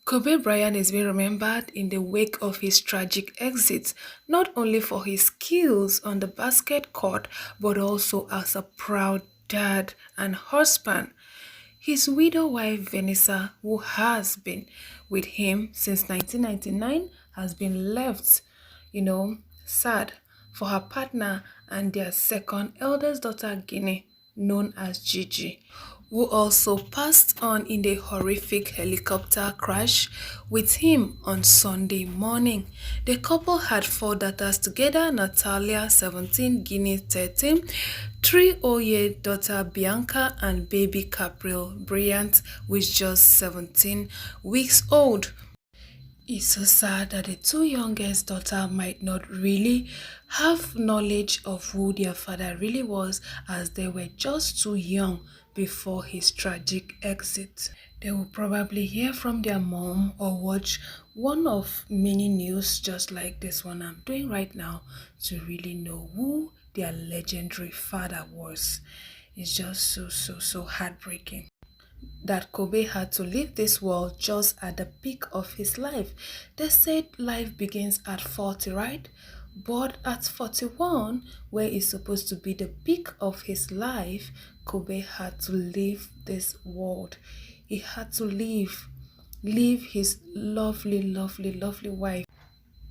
Kobe Bryant is being remembered in the wake of his tragic exit, not only for his skills on the basket court, but also as a proud dad and husband. His widow wife Venessa, who has been with him since 1999, has been left, sad for her partner and their second eldest daughter Guinea, known as Gigi, who also passed on in a horrific helicopter crash with him on Sunday morning. The couple had four daughters together: Natalia 17, Guinea 13, 3-year daughter Bianca, and baby Gabriel Bryant, which just 17 weeks old. It's so sad that the two youngest daughter might not really have knowledge of who their father really was, as they were just too young before his tragic exit. They will probably hear from their mom or watch one of many news just like this one I'm doing right now to really know who their legendary father was. It's just so heartbreaking that Kobe had to leave this world just at the peak of his life. They said life begins at 40, right? But at 41, where is supposed to be the peak of his life, Kobe had to leave this world. He had to leave his lovely wife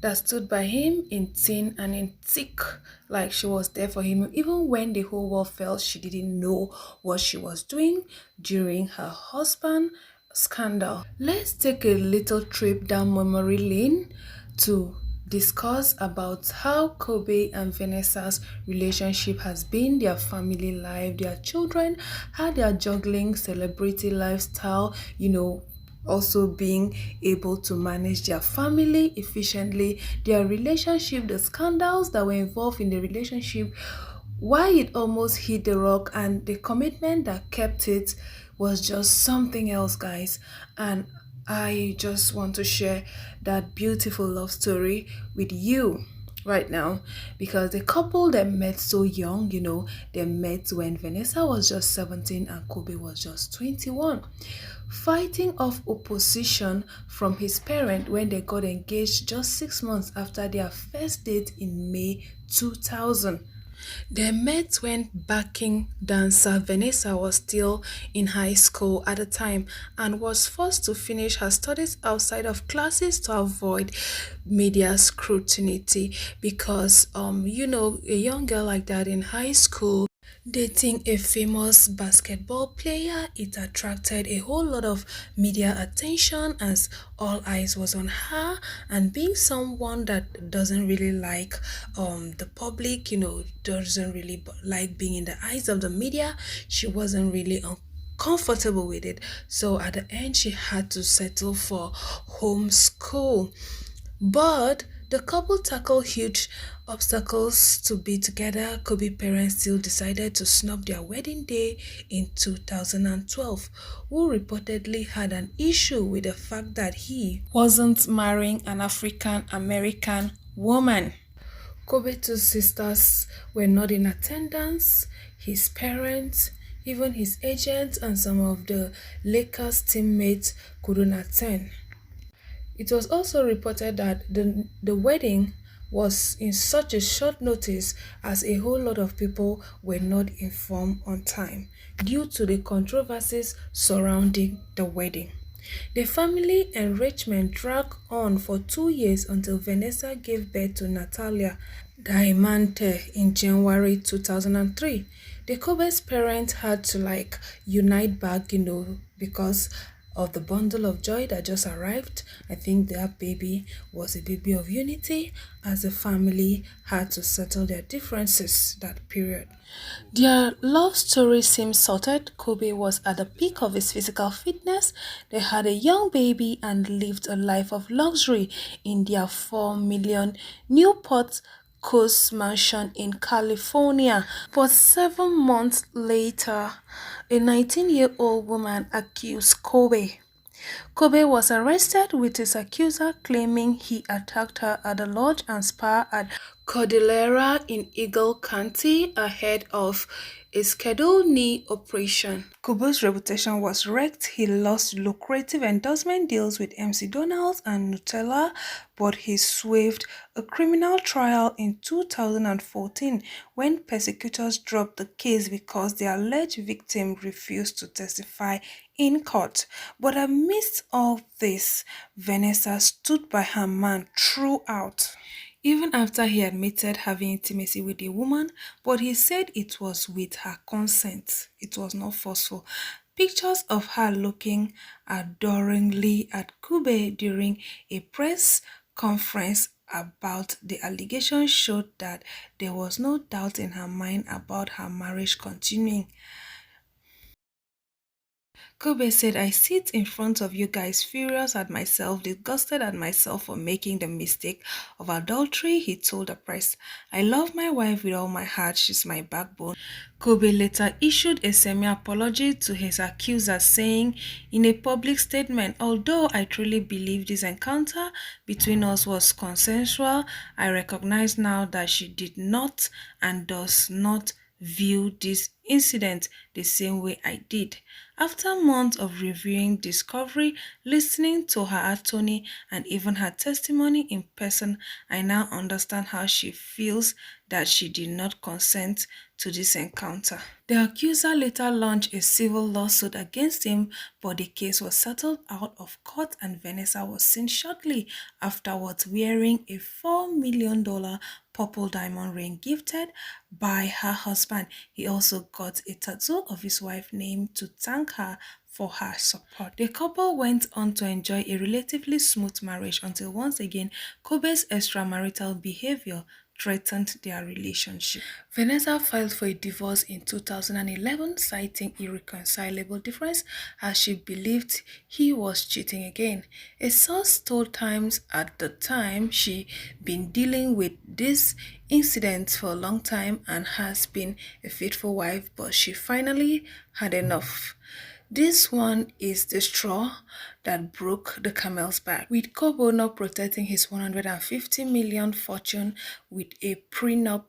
that stood by him in thin and in thick, like she was there for him. Even when the whole world felt she didn't know what she was doing during her husband scandal. Let's take a little trip down memory lane to discuss about how Kobe and Vanessa's relationship has been, their family life, their children, how they are juggling celebrity lifestyle, also being able to manage their family efficiently, their relationship, the scandals that were involved in the relationship, why it almost hit the rock, and the commitment that kept it was just something else, guys. And I just want to share that beautiful love story with you right now, because the couple that met so young, they met when Vanessa was just 17 and Kobe was just 21, fighting off opposition from his parent when they got engaged just 6 months after their first date in May 2000. They met when backing dancer Venessa was still in high school at the time and was forced to finish her studies outside of classes to avoid media scrutiny, because a young girl like that in high school dating a famous basketball player, it attracted a whole lot of media attention as all eyes was on her. And being someone that doesn't really like the public, doesn't really like being in the eyes of the media, she wasn't really comfortable with it. So at the end, she had to settle for homeschool. But the couple tackled huge obstacles to be together. Kobe parents still decided to snub their wedding day in 2012, who reportedly had an issue with the fact that he wasn't marrying an African American woman. Kobe's two sisters were not in attendance. His parents, even his agents, and some of the Lakers teammates couldn't attend. It was also reported that the wedding was in such a short notice as a whole lot of people were not informed on time due to the controversies surrounding the wedding. The family enrichment dragged on for 2 years until Vanessa gave birth to Natalia Diamante in January 2003. The Kobe's parents had to unite back, because of the bundle of joy that just arrived. I think their baby was a baby of unity, as the family had to settle their differences that period. Their love story seems sorted. Kobe was at the peak of his physical fitness. They had a young baby and lived a life of luxury in their 4 million Newport Coast mansion in California. But 7 months later, a 19-year-old woman accused Kobe. Kobe was arrested with his accuser claiming he attacked her at the lodge and spa at Cordillera in Eagle County ahead of a scheduled knee operation. Kubo's reputation was wrecked. He lost lucrative endorsement deals with MC Donald's and Nutella, but he swerved a criminal trial in 2014 when prosecutors dropped the case because the alleged victim refused to testify in court. But amidst all this, Vanessa stood by her man throughout. Even after he admitted having intimacy with a woman, but he said it was with her consent. It was not forceful. Pictures of her looking adoringly at Kube during a press conference about the allegation showed that there was no doubt in her mind about her marriage continuing. Kobe said, I sit in front of you guys furious at myself, disgusted at myself for making the mistake of adultery, he told the press. I love my wife with all my heart, she's my backbone. Kobe later issued a semi-apology to his accusers, saying in a public statement, although I truly believe this encounter between us was consensual, I recognize now that she did not and does not view this incident the same way I did. After months of reviewing discovery, listening to her attorney, and even her testimony in person, I now understand how she feels that she did not consent to this encounter. The accuser later launched a civil lawsuit against him, but the case was settled out of court and Vanessa was seen shortly afterwards wearing a $4 million purple diamond ring gifted by her husband. He also got a tattoo of his wife's name to thank her for her support. The couple went on to enjoy a relatively smooth marriage until once again Kobe's extramarital behavior threatened their relationship. Vanessa filed for a divorce in 2011, citing irreconcilable difference as she believed he was cheating again. A source told Times at the time she been dealing with this incident for a long time and has been a faithful wife, but she finally had enough. This one is the straw that broke the camel's back. With Kobo not protecting his 150 million fortune with a prenup,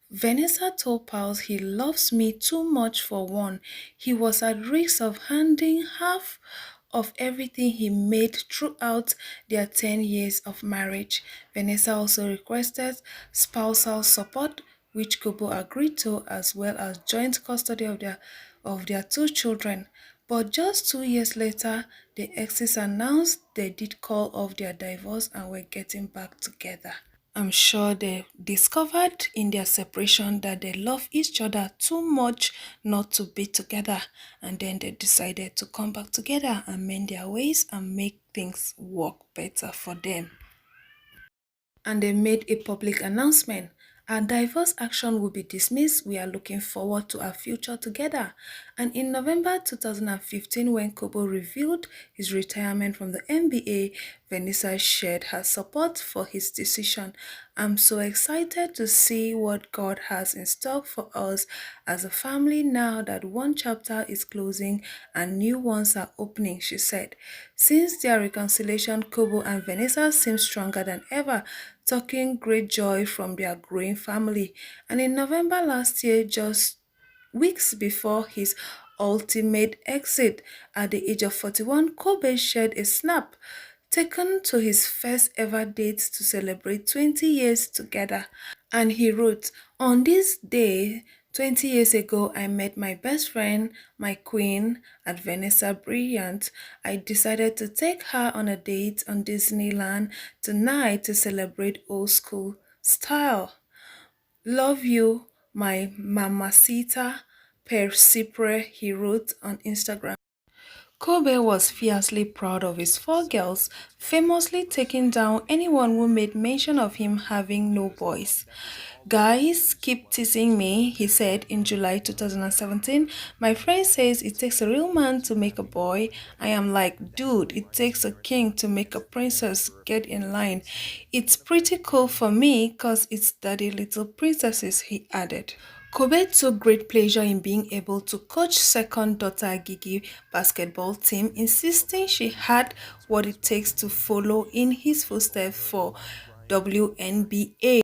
Vanessa told Pals he loves me too much for one. He was at risk of handing half of everything he made throughout their 10 years of marriage. Vanessa also requested spousal support, which Kobo agreed to, as well as joint custody of their two children. But just 2 years later, the exes announced they did call off their divorce and were getting back together. I'm sure they discovered in their separation that they love each other too much not to be together, and then they decided to come back together and mend their ways and make things work better for them. And they made a public announcement. Our divorce action will be dismissed. We are looking forward to our future together. And in November 2015, when Kobo revealed his retirement from the NBA, Vanessa shared her support for his decision. I'm so excited to see what God has in store for us as a family now that one chapter is closing and new ones are opening, she said. Since their reconciliation, Kobo and Vanessa seem stronger than ever, talking great joy from their growing family. And in November last year, just weeks before his ultimate exit at the age of 41, Kobe shared a snap taken to his first ever date to celebrate 20 years together. And he wrote, on this day, 20 years ago, I met my best friend, my queen, at Venessa Bryant. I decided to take her on a date on Disneyland tonight to celebrate old school style. Love you, my mamacita per siempre, he wrote on Instagram. Kobe was fiercely proud of his four girls, famously taking down anyone who made mention of him having no boys. Guys, keep teasing me, he said in July 2017. My friend says it takes a real man to make a boy. I am like, dude, it takes a king to make a princess. Get in line. It's pretty cool for me because it's daddy little princesses, he added. Kobe took great pleasure in being able to coach second daughter Gigi basketball team, insisting she had what it takes to follow in his footsteps for WNBA.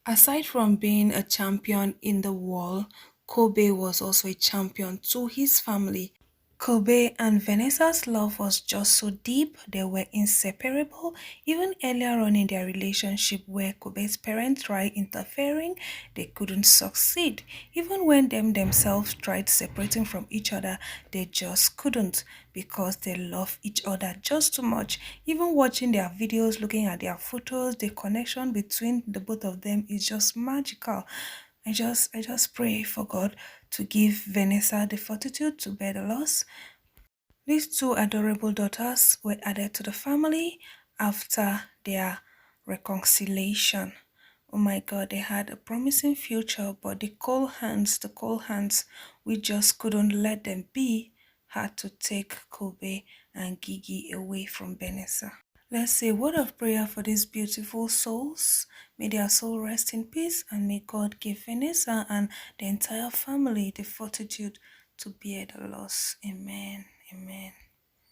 Aside from being a champion in the wall, Kobe was also a champion to his family. Kobe and Vanessa's love was just so deep, they were inseparable. Even earlier on in their relationship, where Kobe's parents tried interfering, they couldn't succeed. Even when them themselves tried separating from each other, they just couldn't because they love each other just too much. Even watching their videos, looking at their photos, the connection between the both of them is just magical. I just pray for God to give Vanessa the fortitude to bear the loss. These two adorable daughters were added to the family after their reconciliation. Oh my God, they had a promising future, but the cold hands, we just couldn't let them be, had to take Kobe and Gigi away from Vanessa. Let's say a word of prayer for these beautiful souls. May their soul rest in peace, and may God give Vanessa and the entire family the fortitude to bear the loss. Amen. Amen.